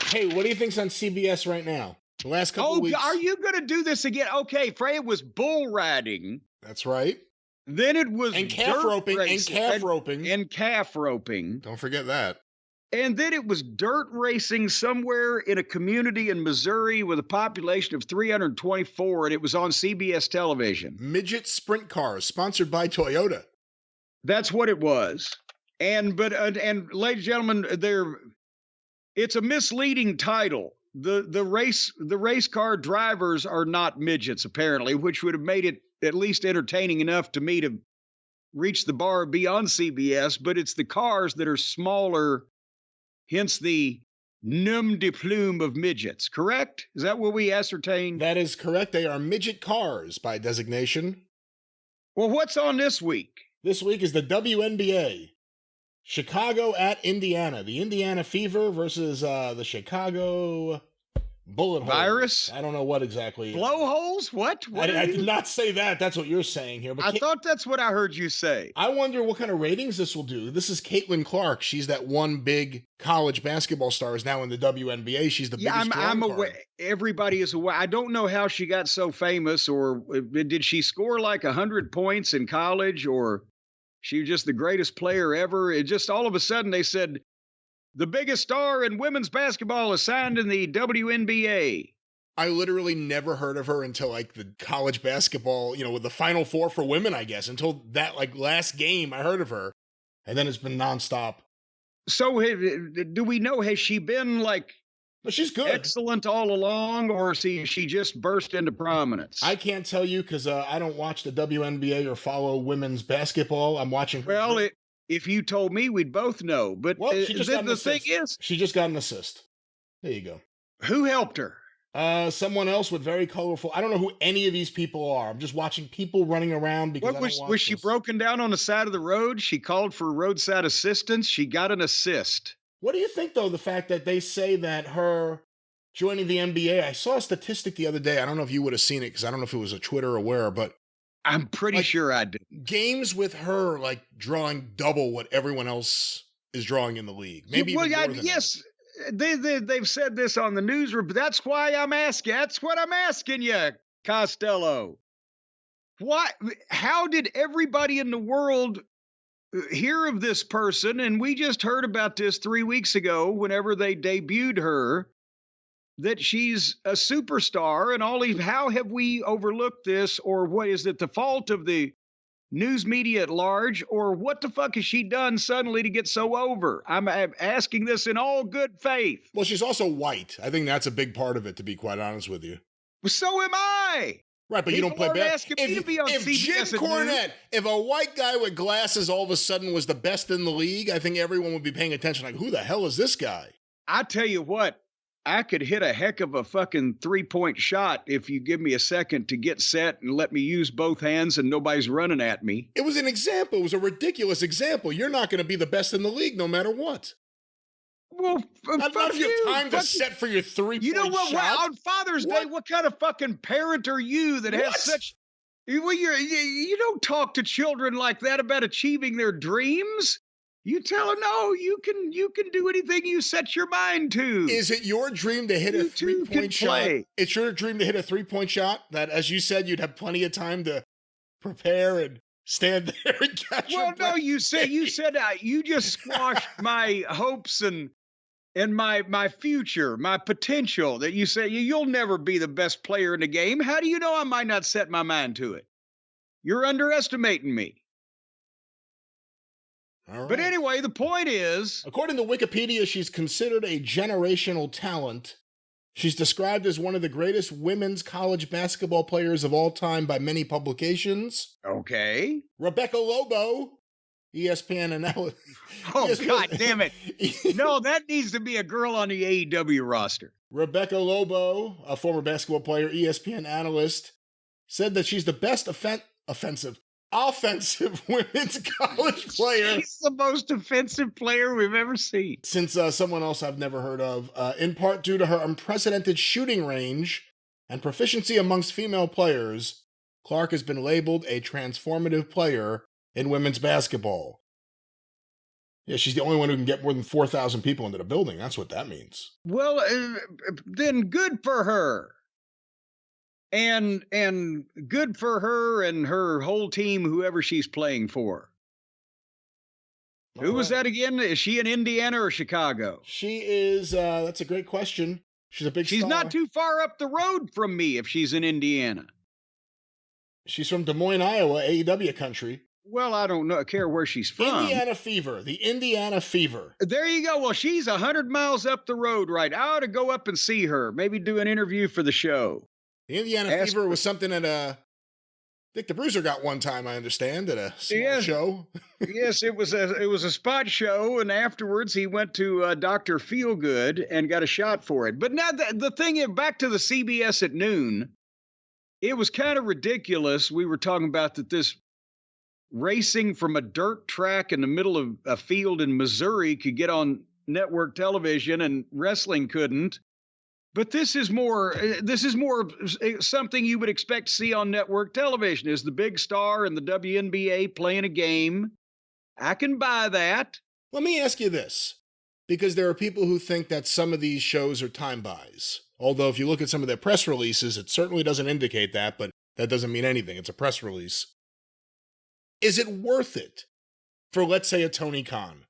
Hey, what do you think's on CBS right now? The last couple of weeks. Are you going to do this again? Okay, Frey was bull riding. That's right. Then it was and calf roping racing, and calf roping and calf roping. Don't forget that. And then it was dirt racing somewhere in a community in Missouri with a population of 324, and it was on CBS television. Midget sprint cars, sponsored by Toyota. That's what it was. And ladies and gentlemen, it's a misleading title. The race car drivers are not midgets, apparently, which would have made it at least entertaining enough to me to reach the bar beyond CBS, but it's the cars that are smaller, hence the nom de plume of midgets, correct? Is that what we ascertained? That is correct. They are midget cars by designation. Well, what's on this week? This week is the WNBA. Chicago at Indiana. The Indiana Fever versus the Chicago Bullet Holes. Virus? I don't know what exactly. Blowholes? What? I did not say that. That's what you're saying here. But I thought that's what I heard you say. I wonder what kind of ratings this will do. This is Caitlyn Clark. She's that one big college basketball star is now in the WNBA. She's the biggest I'm aware. Everybody is aware. I don't know how she got so famous, or did she score like 100 points in college, or she was just the greatest player ever? It just all of a sudden they said, the biggest star in women's basketball is signed in the WNBA. I literally never heard of her until like the college basketball, with the Final Four for women, I guess. Until that last game, I heard of her. And then it's been nonstop. So do we know, has she been but she's good, excellent all along, or she just burst into prominence? I can't tell you because I don't watch the WNBA or follow women's basketball. I'm watching her. Well, if you told me, we'd both know. But she just got an assist. There you go. Who helped her? Someone else with very colorful. I don't know who any of these people are. I'm just watching people running around because was she broken down on the side of the road? She called for roadside assistance. She got an assist. What do you think, though, the fact that they say that her joining the NBA? I saw a statistic the other day. I don't know if you would have seen it because I don't know if it was a Twitter or where, but I'm pretty sure I did. Games with her drawing double what everyone else is drawing in the league. Maybe even more than yes. They've said this on the newsroom, but that's why I'm asking. That's what I'm asking you, Costello. How did everybody in the world hear of this person? And we just heard about this 3 weeks ago whenever they debuted her, that she's a superstar and all these. How have we overlooked this? Or what is it, the fault of the news media at large, or what the fuck has she done suddenly to get so over? I'm asking this in all good faith. Well, she's also white. I think that's a big part of it, to be quite honest with you. Well, so am I. Right, but you don't play basketball. If Jim Cornette, if a white guy with glasses all of a sudden was the best in the league, I think everyone would be paying attention. Like, who the hell is this guy? I tell you what, I could hit a heck of a fucking 3-point shot if you give me a second to get set and let me use both hands and nobody's running at me. It was an example. It was a ridiculous example. You're not going to be the best in the league no matter what. Well, not if you have time to set for your 3-point shot. You know what? On Father's Day, what kind of fucking parent are you that has such... Well, you don't talk to children like that about achieving their dreams. You tell them, no, you can do anything you set your mind to. Is it your dream to hit a 3-point shot? It's your dream to hit a 3-point shot that, as you said, you'd have plenty of time to prepare and stand there and catch your breath. Well, no, you said you just squashed my hopes and my future, my potential, that you say you'll never be the best player in the game. How do you know I might not set my mind to it? You're underestimating me. All right. But anyway, the point is, according to Wikipedia, she's considered a generational talent. She's described as one of the greatest women's college basketball players of all time by many publications. Okay. Rebecca Lobo, ESPN analyst. Oh, God damn it. No, that needs to be a girl on the AEW roster. Rebecca Lobo, a former basketball player, ESPN analyst, said that she's the best offensive women's college player. She's the most offensive player we've ever seen. Since someone else I've never heard of, in part due to her unprecedented shooting range and proficiency amongst female players, Clark has been labeled a transformative player in women's basketball. Yeah, she's the only one who can get more than 4,000 people into the building. That's what that means. Well, then good for her. And good for her and her whole team, whoever she's playing for. Who was that again? Is she in Indiana or Chicago? She is, that's a great question. She's a big She's star. not too far up the road from me if she's in Indiana. She's from Des Moines, Iowa, AEW country. Well, I don't care where she's from. Indiana Fever, the Indiana Fever. There you go. Well, she's 100 miles up the road, right? I ought to go up and see her. Maybe do an interview for the show. The Indiana Fever was something that Dick the Bruiser got one time, I understand, at a small show. Yes, it was a spot show, and afterwards he went to Dr. Feelgood and got a shot for it. But now the thing is, back to the CBS at noon, it was kind of ridiculous. We were talking about that this racing from a dirt track in the middle of a field in Missouri could get on network television and wrestling couldn't. But this is more something you would expect to see on network television, is the big star in the WNBA playing a game. I can buy that. Let me ask you this, because there are people who think that some of these shows are time buys. Although if you look at some of their press releases, it certainly doesn't indicate that, but that doesn't mean anything. It's a press release. Is it worth it for, let's say, a Tony Khan,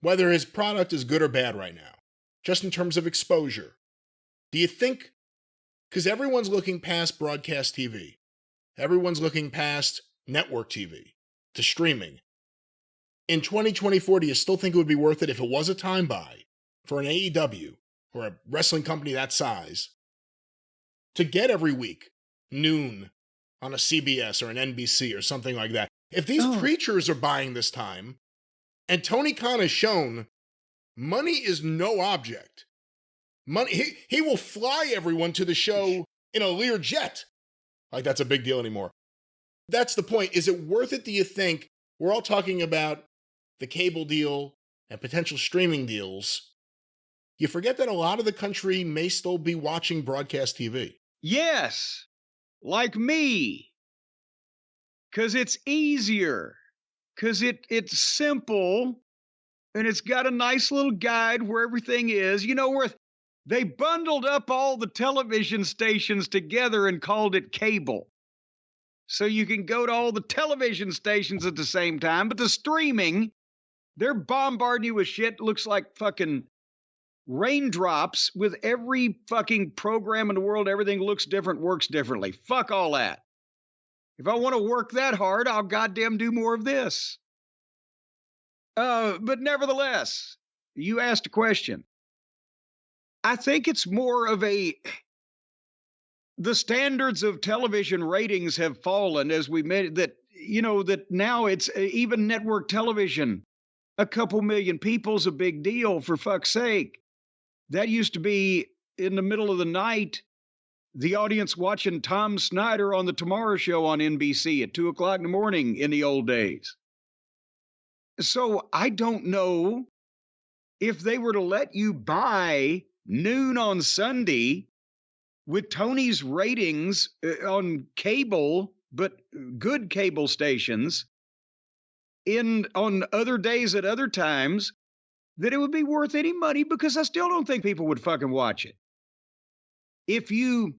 whether his product is good or bad right now, just in terms of exposure? Do you think, because everyone's looking past broadcast TV, everyone's looking past network TV to streaming, in 2024, do you still think it would be worth it if it was a time buy for an AEW or a wrestling company that size to get every week noon on a CBS or an NBC or something like that? If these preachers are buying this time, and Tony Khan has shown money is no object, money, he will fly everyone to the show in a Lear jet. Like that's a big deal anymore. That's the point. Is it worth it, do you think? We're all talking about the cable deal and potential streaming deals. You forget that a lot of the country may still be watching broadcast TV. Yes, like me. Because it's easier. Because it's simple. And it's got a nice little guide where everything is. You know, where they bundled up all the television stations together and called it cable. So you can go to all the television stations at the same time. But the streaming, they're bombarding you with shit. Looks like fucking raindrops with every fucking program in the world. Everything looks different, works differently. Fuck all that. If I want to work that hard, I'll goddamn do more of this. But nevertheless, you asked a question. I think it's more of the standards of television ratings have fallen as we made that, you know, that now it's even network television. A couple million people's a big deal, for fuck's sake. That used to be in the middle of the night, the audience watching Tom Snyder on the Tomorrow Show on NBC at 2:00 in the morning in the old days. So I don't know if they were to let you buy noon on Sunday with Tony's ratings on cable, but good cable stations, on other days at other times, that it would be worth any money, because I still don't think people would fucking watch it. If you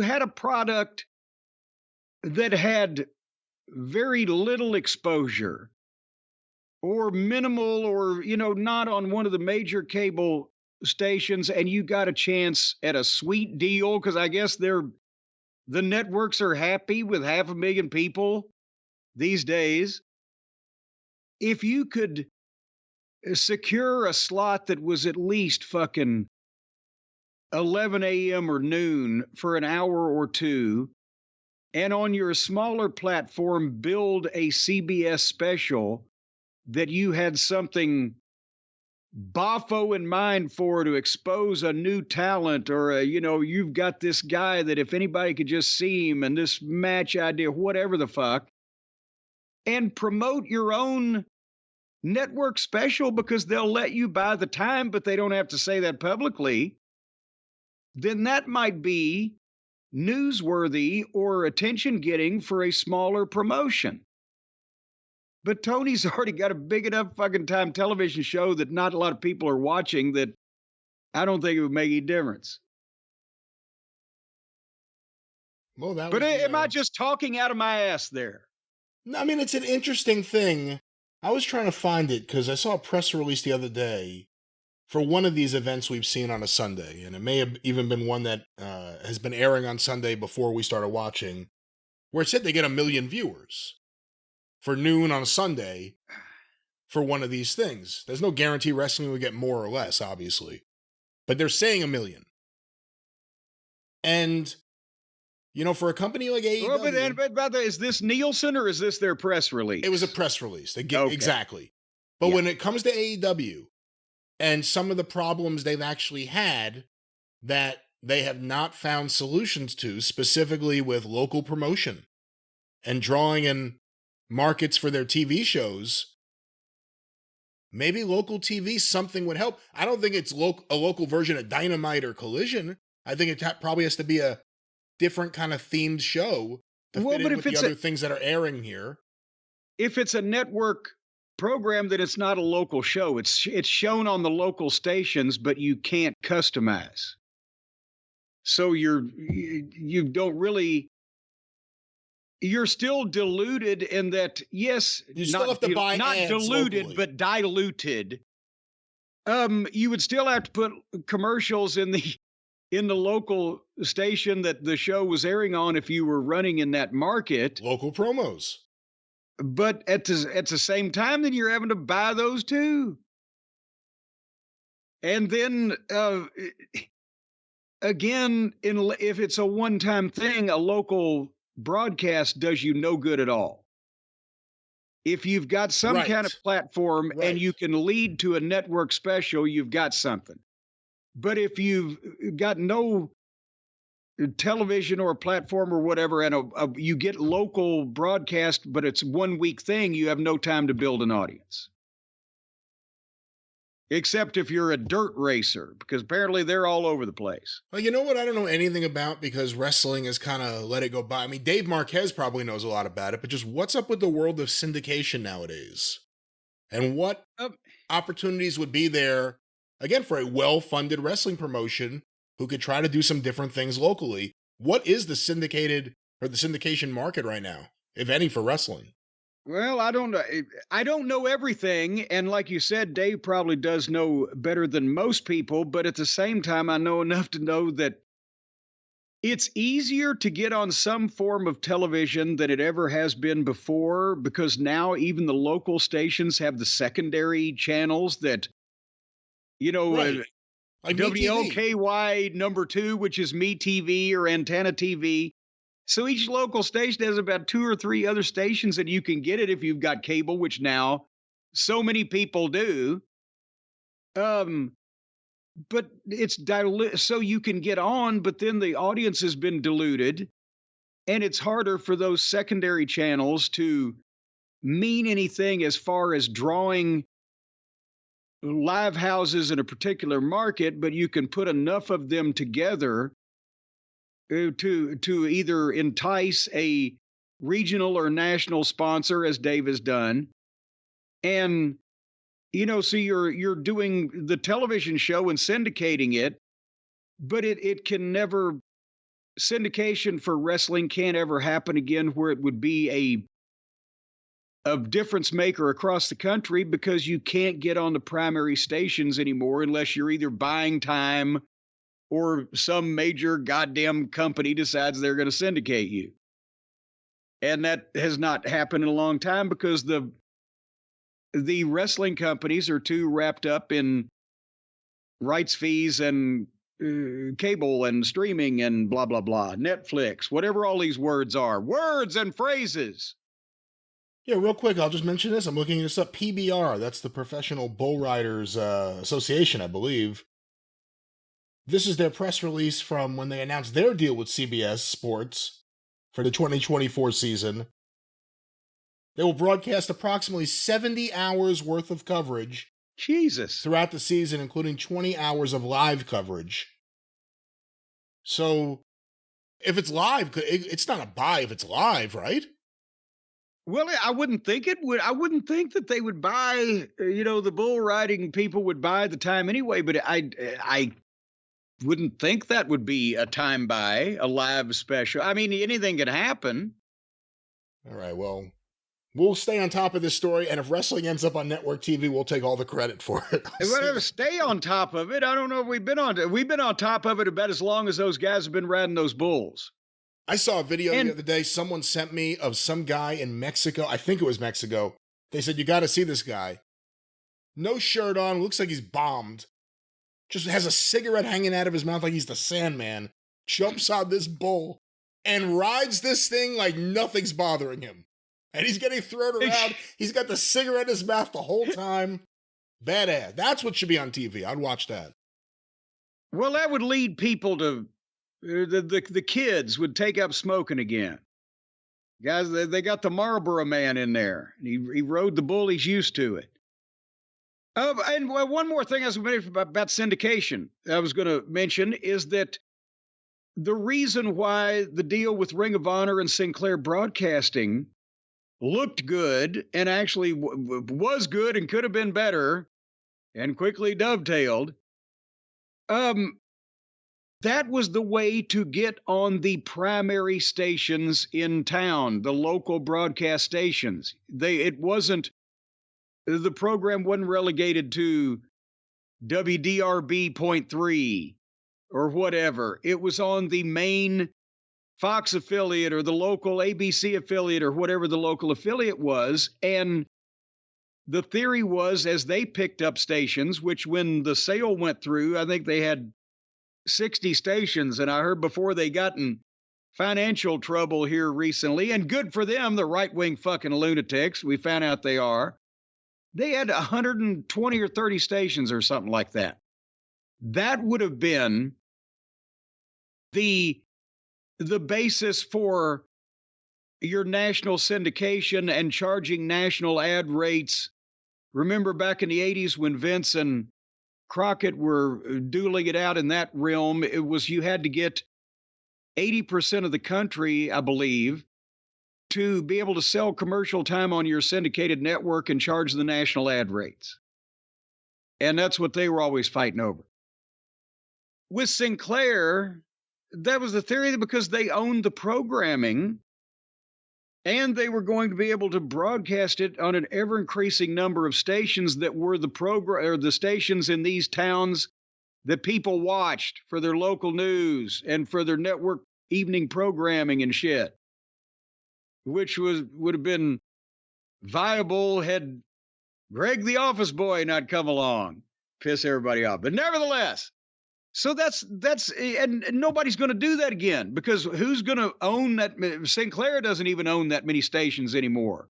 had a product that had very little exposure or minimal, or, you know, not on one of the major cable stations, and you got a chance at a sweet deal, because I guess the networks are happy with 500,000 people these days. If you could secure a slot that was at least fucking 11 a.m. or noon for an hour or two, and on your smaller platform build a CBS special that you had something boffo in mind for, to expose a new talent, or you've got this guy that if anybody could just see him, and this match idea, whatever the fuck, and promote your own network special, because they'll let you buy the time, but they don't have to say that publicly, then that might be newsworthy or attention getting for a smaller promotion. But Tony's already got a big enough fucking time television show that not a lot of people are watching that I don't think it would make any difference. Well, that But was am I just talking out of my ass there? No, I mean, it's an interesting thing. I was trying to find it because I saw a press release the other day for one of these events we've seen on a Sunday, and it may have even been one that has been airing on Sunday before we started watching, where it said they get 1 million viewers for noon on a Sunday for one of these things. There's no guarantee wrestling will get more or less, obviously, but they're saying 1 million. And for a company like AEW... Well, but is this Nielsen or is this their press release? It was a press release. Okay. Exactly. But when it comes to AEW and some of the problems they've actually had that they have not found solutions to, specifically with local promotion and drawing in markets for their TV shows, maybe local TV, something would help. I don't think it's a local version of Dynamite or Collision. I think it probably has to be a different kind of themed show to fit in with the other things that are airing here. If it's a network program, then it's not a local show. It's shown on the local stations, but you can't customize. So you don't really. You're still diluted in that. Yes, you still have to buy not ads diluted, locally. But diluted. You would still have to put commercials in the local station that the show was airing on if you were running in that market. Local promos. But at the same time, then you're having to buy those too. And then, again, if it's a one-time thing, a local broadcast does you no good at all. If you've got some kind of platform and you can lead to a network special, you've got something. But if you've got no television or a platform or whatever, and you get local broadcast, but it's 1 week thing, you have no time to build an audience. Except if you're a dirt racer, because apparently they're all over the place. Well, you know what I don't know anything about because wrestling has kind of let it go by. I mean, Dave Marquez probably knows a lot about it, but just what's up with the world of syndication nowadays? And what opportunities would be there, again, for a well-funded wrestling promotion who could try to do some different things locally? What is the syndicated or the syndication market right now, if any, for wrestling? Well, I don't know. I don't know everything. And like you said, Dave probably does know better than most people. But at the same time, I know enough to know that it's easier to get on some form of television than it ever has been before, because now even the local stations have the secondary channels that, like WLKY #2, which is Me TV or Antenna TV. So each local station has about 2 or 3 other stations that you can get it if you've got cable, which now so many people do. But it's diluted, so you can get on, but then the audience has been diluted, and it's harder for those secondary channels to mean anything as far as drawing live houses in a particular market, but you can put enough of them together to either entice a regional or national sponsor, as Dave has done. And, so you're doing the television show and syndicating it, but it can never, syndication for wrestling can't ever happen again where it would be a difference maker across the country, because you can't get on the primary stations anymore unless you're either buying time or some major goddamn company decides they're going to syndicate you. And that has not happened in a long time because the wrestling companies are too wrapped up in rights fees and cable and streaming and blah, blah, blah, Netflix, whatever all these words are, words and phrases. Yeah, real quick, I'll just mention this. I'm looking this up. PBR, that's the Professional Bull Riders Association, I believe. This is their press release from when they announced their deal with CBS Sports for the 2024 season. They will broadcast approximately 70 hours worth of coverage throughout the season, including 20 hours of live coverage. So, if it's live, it's not a buy if it's live, right? Well, I wouldn't think it would. I wouldn't think that they would buy, the bull riding people would buy the time anyway, but I wouldn't think that would be a time buy, a live special. I mean, anything could happen. All right, well, we'll stay on top of this story, and if wrestling ends up on network TV, we'll take all the credit for it. And whatever, stay on top of it. I don't know if we've been on top of it about as long as those guys have been riding those bulls. I saw a video the other day someone sent me of some guy in Mexico. I think it was Mexico. They said, you got to see this guy. No shirt on, looks like he's bombed. Just has a cigarette hanging out of his mouth like he's the Sandman. Jumps on this bull and rides this thing like nothing's bothering him. And he's getting thrown around. He's got the cigarette in his mouth the whole time. Badass. That's what should be on TV. I'd watch that. Well, that would lead people to the kids would take up smoking again. Guys, they got the Marlboro Man in there. He rode the bull. He's used to it. And one more thing I was going to about syndication I was going to mention is that the reason why the deal with Ring of Honor and Sinclair Broadcasting looked good and actually was good and could have been better and quickly dovetailed, that was the way to get on the primary stations in town, the local broadcast stations. The program wasn't relegated to WDRB .3 or whatever. It was on the main Fox affiliate or the local ABC affiliate or whatever the local affiliate was. And the theory was, as they picked up stations, which when the sale went through, I think they had 60 stations, and I heard before they got in financial trouble here recently, and good for them, the right-wing fucking lunatics, we found out they are. They had 120 or 30 stations or something like that. That would have been the basis for your national syndication and charging national ad rates. Remember back in the 80s when Vince and Crockett were dueling it out in that realm, it was you had to get 80% of the country, I believe, to be able to sell commercial time on your syndicated network and charge the national ad rates. And that's what they were always fighting over. With Sinclair, that was the theory because they owned the programming and they were going to be able to broadcast it on an ever-increasing number of stations that were the stations in these towns that people watched for their local news and for their network evening programming and shit, which would have been viable had Greg the office boy not come along, piss everybody off. But nevertheless, so that's and nobody's going to do that again because who's going to own that? Sinclair doesn't even own that many stations anymore,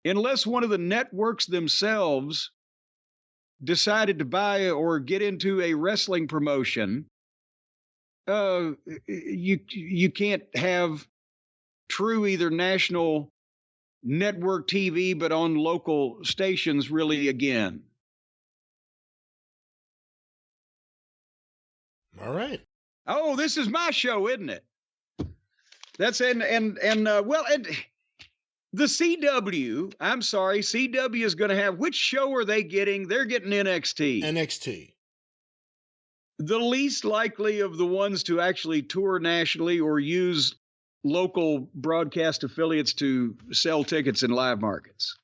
unless one of the networks themselves decided to buy or get into a wrestling promotion. You can't have true either national network TV, but on local stations really again. All right. Oh, this is my show, isn't it? That's and the CW. I'm sorry, CW is going to have. Which show are they getting? They're getting NXT. NXT. The least likely of the ones to actually tour nationally or use local broadcast affiliates to sell tickets in live markets.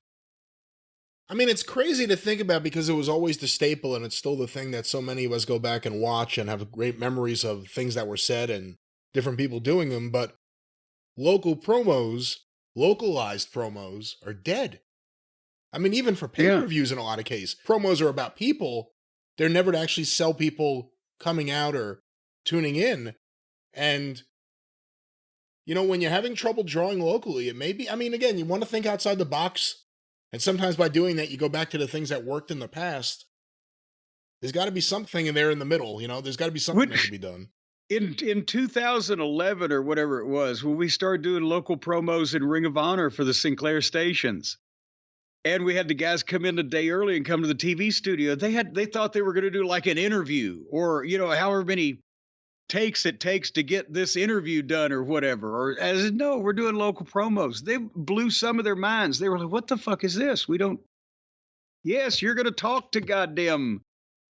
I mean, it's crazy to think about because it was always the staple and it's still the thing that so many of us go back and watch and have great memories of things that were said and different people doing them. But localized promos are dead. I mean, even for pay-per-views in a lot of cases, promos are about people. They're never to actually sell people coming out or tuning in. And when you're having trouble drawing locally, it may be, I mean, again, you want to think outside the box. And sometimes by doing that, you go back to the things that worked in the past. There's got to be something in there in the middle, there's got to be something that can be done. In 2011 or whatever it was, when we started doing local promos in Ring of Honor for the Sinclair stations, and we had the guys come in a day early and come to the TV studio, they thought they were going to do like an interview or, however many takes it takes to get this interview done or whatever. Or as no, we're doing local promos. They blew some of their minds. They were like, what the fuck is this? We don't. Yes, you're going to talk to goddamn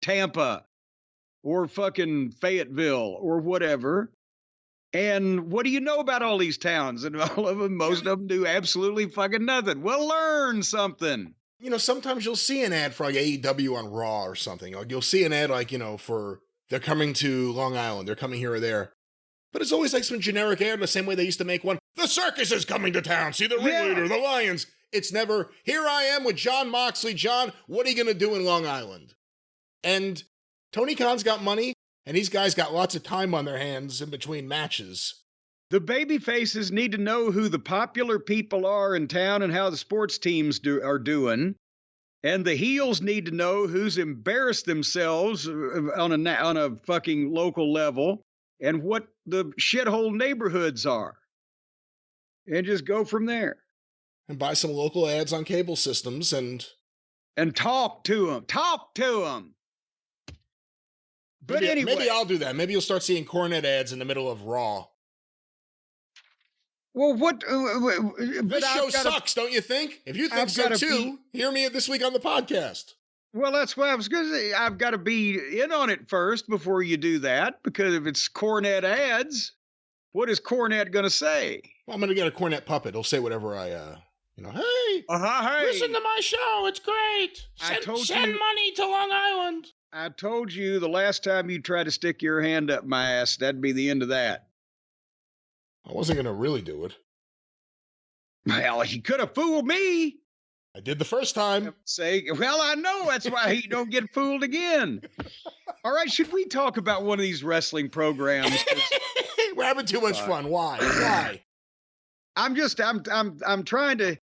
Tampa or fucking Fayetteville or whatever. And what do you know about all these towns? And all of them, most of them do absolutely fucking nothing. Well, learn something. You know, sometimes you'll see an ad for like AEW on Raw or something. Like you'll see an ad like, you know, for they're coming to Long Island, they're coming here or there. But it's always like some generic ad, the same way they used to make one. The circus is coming to town. See the ringleader, the lions. It's never, here I am with John Moxley. John, what are you going to do in Long Island? And Tony Khan's got money, and these guys got lots of time on their hands in between matches. The baby faces need to know who the popular people are in town and how the sports teams are doing. And the heels need to know who's embarrassed themselves on a fucking local level and what the shithole neighborhoods are. And just go from there. And buy some local ads on cable systems and talk to them. Talk to them. But anyway. Maybe I'll do that. Maybe you'll start seeing Cornette ads in the middle of Raw. Well, what? This show sucks, don't you think? If you think so too, hear me this week on the podcast. Well, that's what I was going to say. I've got to be in on it first before you do that, because if it's Cornette ads, what is Cornette going to say? Well, I'm going to get a Cornette puppet. He'll say whatever I, hey, hey, listen to my show. It's great. Send money to Long Island. I told you the last time you tried to stick your hand up my ass, that'd be the end of that. I wasn't going to really do it. Well, he could have fooled me. I did the first time. Well, I know. That's why you don't get fooled again. All right, should we talk about one of these wrestling programs? We're having too much fun. Why? I'm trying to